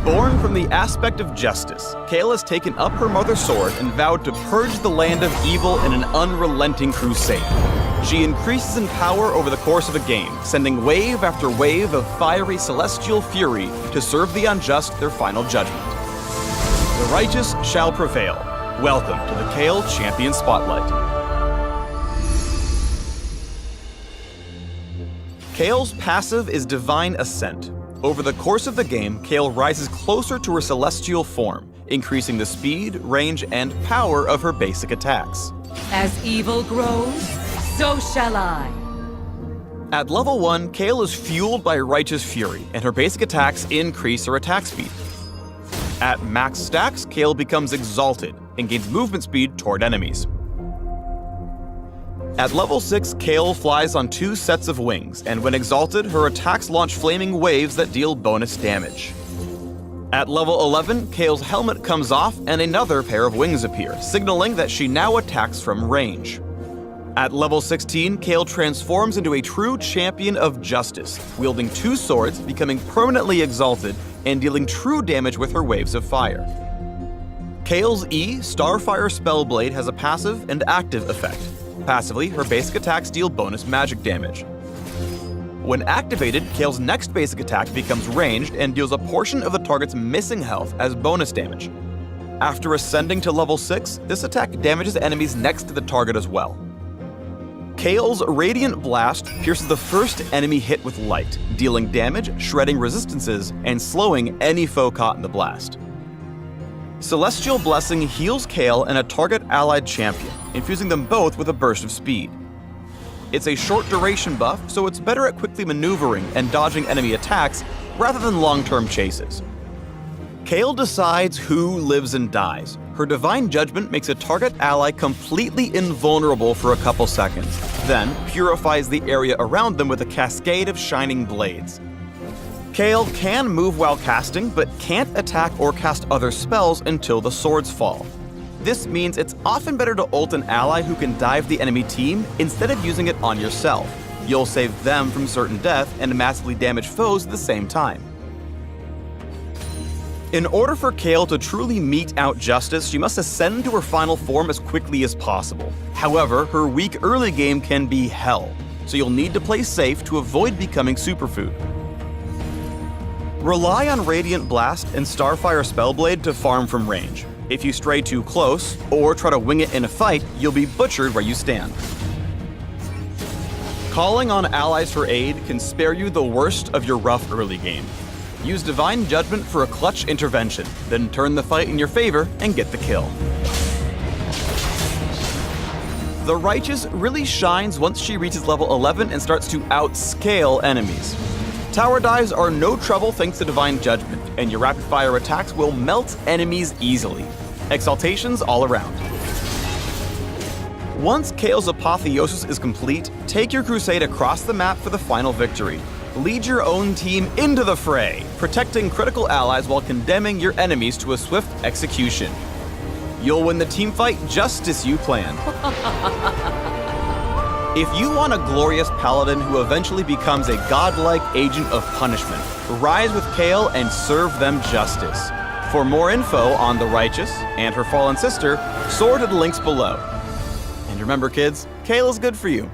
Born from the aspect of justice, Kayle has taken up her mother's sword and vowed to purge the land of evil in an unrelenting crusade. She increases in power over the course of a game, sending wave after wave of fiery celestial fury to serve the unjust their final judgment. The righteous shall prevail. Welcome to the Kayle Champion Spotlight. Kayle's passive is Divine Ascent. Over the course of the game, Kayle rises closer to her celestial form, increasing the speed, range, and power of her basic attacks. As evil grows, so shall I. At level 1, Kayle is fueled by Righteous Fury, and her basic attacks increase her attack speed. At max stacks, Kayle becomes Exalted and gains movement speed toward enemies. At level 6, Kayle flies on 2 sets of wings, and when exalted, her attacks launch flaming waves that deal bonus damage. At level 11, Kayle's helmet comes off and another pair of wings appear, signaling that she now attacks from range. At level 16, Kayle transforms into a true champion of justice, wielding 2 swords, becoming permanently exalted, and dealing true damage with her waves of fire. Kayle's E, Starfire Spellblade, has a passive and active effect. Passively, her basic attacks deal bonus magic damage. When activated, Kayle's next basic attack becomes ranged and deals a portion of the target's missing health as bonus damage. After ascending to level 6, this attack damages enemies next to the target as well. Kayle's Radiant Blast pierces the first enemy hit with light, dealing damage, shredding resistances, and slowing any foe caught in the blast. Celestial Blessing heals Kayle and a target allied champion, infusing them both with a burst of speed. It's a short duration buff, so it's better at quickly maneuvering and dodging enemy attacks rather than long-term chases. Kayle decides who lives and dies. Her Divine Judgment makes a target ally completely invulnerable for a couple seconds, then purifies the area around them with a cascade of shining blades. Kayle can move while casting, but can't attack or cast other spells until the swords fall. This means it's often better to ult an ally who can dive the enemy team instead of using it on yourself. You'll save them from certain death and massively damage foes at the same time. In order for Kayle to truly mete out justice, she must ascend to her final form as quickly as possible. However, her weak early game can be hell, so you'll need to play safe to avoid becoming superfood. Rely on Radiant Blast and Starfire Spellblade to farm from range. If you stray too close, or try to wing it in a fight, you'll be butchered where you stand. Calling on allies for aid can spare you the worst of your rough early game. Use Divine Judgment for a clutch intervention, then turn the fight in your favor and get the kill. The Righteous really shines once she reaches level 11 and starts to outscale enemies. Tower dives are no trouble thanks to Divine Judgment, and your rapid-fire attacks will melt enemies easily. Exaltations all around. Once Kayle's apotheosis is complete, take your crusade across the map for the final victory. Lead your own team into the fray, protecting critical allies while condemning your enemies to a swift execution. You'll win the teamfight just as you planned. If you want a glorious paladin who eventually becomes a godlike agent of punishment, rise with Kayle and serve them justice. For more info on the Righteous and her fallen sister, soar to the links below. And remember kids, Kayle is good for you.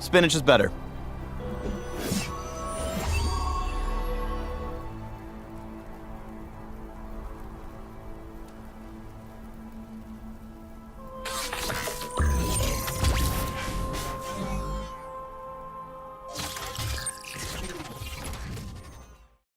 Spinach is better.